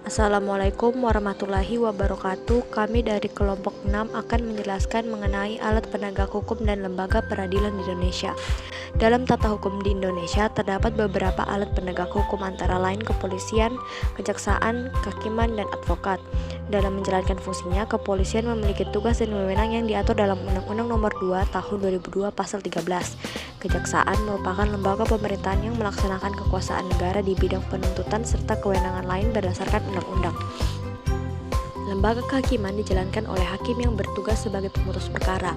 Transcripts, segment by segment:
Assalamualaikum warahmatullahi wabarakatuh. Kami dari kelompok 6 akan menjelaskan mengenai alat penegak hukum dan lembaga peradilan di Indonesia. Dalam tata hukum di Indonesia terdapat beberapa alat penegak hukum antara lain kepolisian, kejaksaan, kehakiman, dan advokat. Dalam menjalankan fungsinya, kepolisian memiliki tugas dan wewenang yang diatur dalam Undang-Undang Nomor 2 Tahun 2002 Pasal 13. Kejaksaan merupakan lembaga pemerintahan yang melaksanakan kekuasaan negara di bidang penuntutan serta kewenangan lain berdasarkan undang-undang. Lembaga kehakiman dijalankan oleh hakim yang bertugas sebagai pemutus perkara.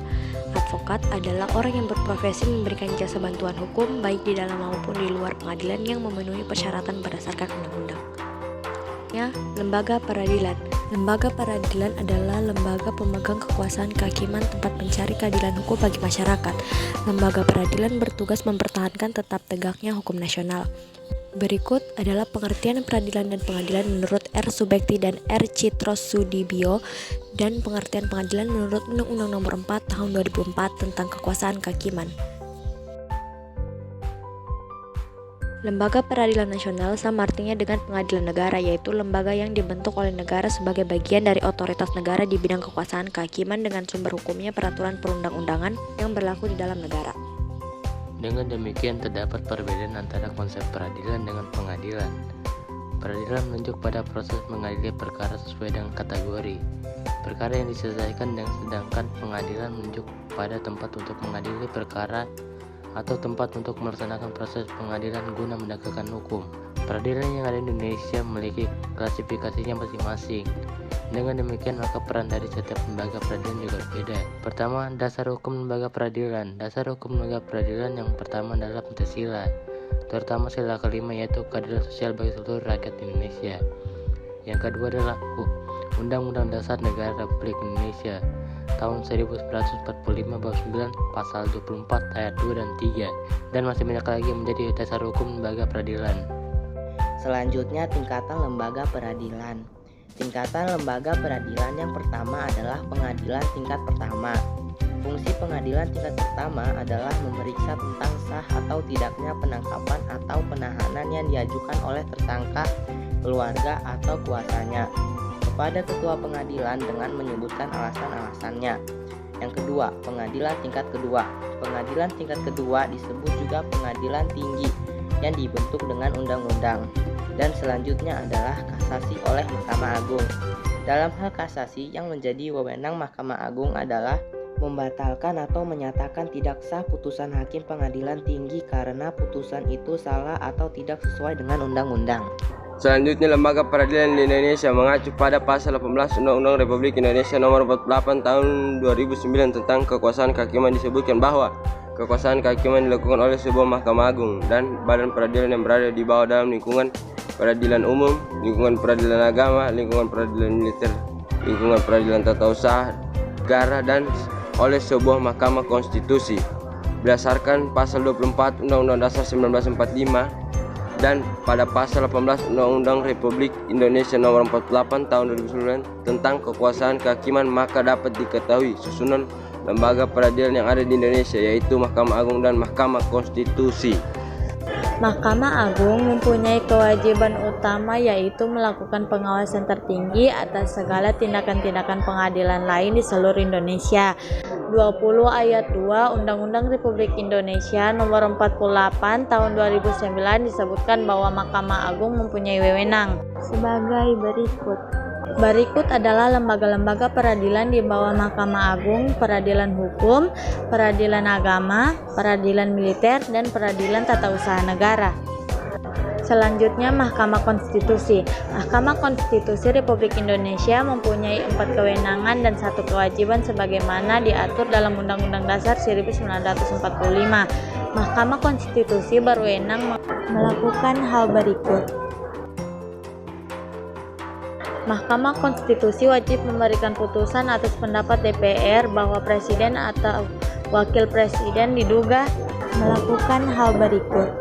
Advokat adalah orang yang berprofesi memberikan jasa bantuan hukum baik di dalam maupun di luar pengadilan yang memenuhi persyaratan berdasarkan undang-undang. Lembaga peradilan. Lembaga peradilan adalah lembaga pemegang kekuasaan kehakiman tempat mencari keadilan hukum bagi masyarakat. Lembaga peradilan bertugas mempertahankan tetap tegaknya hukum nasional. Berikut adalah pengertian peradilan dan pengadilan menurut R. Subekti dan R. Citrosudibyo dan pengertian pengadilan menurut Undang-Undang Nomor 4 Tahun 2004 tentang kekuasaan kehakiman. Lembaga peradilan nasional sama artinya dengan pengadilan negara, yaitu lembaga yang dibentuk oleh negara sebagai bagian dari otoritas negara di bidang kekuasaan kehakiman dengan sumber hukumnya peraturan perundang-undangan yang berlaku di dalam negara. Dengan demikian terdapat perbedaan antara konsep peradilan dengan pengadilan. Peradilan menunjuk pada proses mengadili perkara sesuai dengan kategori perkara yang diselesaikan, sedangkan pengadilan menunjuk pada tempat untuk mengadili perkara atau tempat untuk melaksanakan proses pengadilan guna menegakkan hukum. Peradilan yang ada di Indonesia memiliki klasifikasinya masing-masing. Dengan demikian, maka peran dari setiap lembaga peradilan juga berbeda. Pertama, dasar hukum lembaga peradilan. Dasar hukum lembaga peradilan yang pertama adalah Pancasila, terutama sila kelima, yaitu keadilan sosial bagi seluruh rakyat Indonesia. Yang kedua adalah Undang-Undang Dasar Negara Republik Indonesia tahun 1945 bab 9 pasal 24 ayat 2 dan 3, dan masih banyak lagi menjadi dasar hukum lembaga peradilan. Selanjutnya, tingkatan lembaga peradilan. Tingkatan lembaga peradilan yang pertama adalah pengadilan tingkat pertama. Fungsi pengadilan tingkat pertama adalah memeriksa tentang sah atau tidaknya penangkapan atau penahanan yang diajukan oleh tersangka, keluarga, atau kuasanya kepada ketua pengadilan dengan menyebutkan alasan-alasannya. Yang kedua, pengadilan tingkat kedua. Pengadilan tingkat kedua disebut juga pengadilan tinggi yang dibentuk dengan undang-undang. Dan selanjutnya adalah kasasi oleh Mahkamah Agung. Dalam hal kasasi, yang menjadi wewenang Mahkamah Agung adalah membatalkan atau menyatakan tidak sah putusan hakim pengadilan tinggi karena putusan itu salah atau tidak sesuai dengan undang-undang. Selanjutnya, lembaga peradilan di Indonesia mengacu pada pasal 18 Undang-Undang Republik Indonesia Nomor 48 Tahun 2009 tentang kekuasaan kehakiman. Disebutkan bahwa kekuasaan kehakiman dilakukan oleh sebuah Mahkamah Agung dan badan peradilan yang berada di bawah dalam lingkungan peradilan umum, lingkungan peradilan agama, lingkungan peradilan militer, lingkungan peradilan tata usaha negara, dan oleh sebuah Mahkamah Konstitusi berdasarkan pasal 24 Undang-Undang Dasar 1945 dan pada pasal 18 Undang-Undang Republik Indonesia Nomor 48 Tahun 2009 tentang kekuasaan kehakiman. Maka dapat diketahui susunan lembaga peradilan yang ada di Indonesia, yaitu Mahkamah Agung dan Mahkamah Konstitusi. Mahkamah Agung mempunyai kewajiban utama, yaitu melakukan pengawasan tertinggi atas segala tindakan-tindakan pengadilan lain di seluruh Indonesia. 20 ayat 2 Undang-Undang Republik Indonesia Nomor 48 Tahun 2009 disebutkan bahwa Mahkamah Agung mempunyai wewenang sebagai berikut. Berikut adalah lembaga-lembaga peradilan di bawah Mahkamah Agung: peradilan hukum, peradilan agama, peradilan militer, dan peradilan tata usaha negara. Selanjutnya, Mahkamah Konstitusi. Mahkamah Konstitusi Republik Indonesia mempunyai 4 kewenangan dan 1 kewajiban sebagaimana diatur dalam Undang-Undang Dasar 1945. Mahkamah Konstitusi berwenang melakukan hal berikut. Mahkamah Konstitusi wajib memberikan putusan atas pendapat DPR bahwa presiden atau wakil presiden diduga melakukan hal berikut.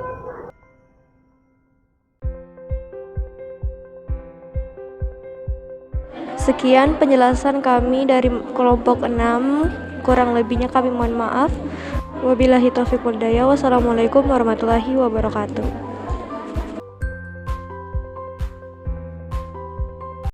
Sekian penjelasan kami dari kelompok 6. Kurang lebihnya kami mohon maaf. Wabillahi taufiq wal hidayah. Wassalamualaikum warahmatullahi wabarakatuh.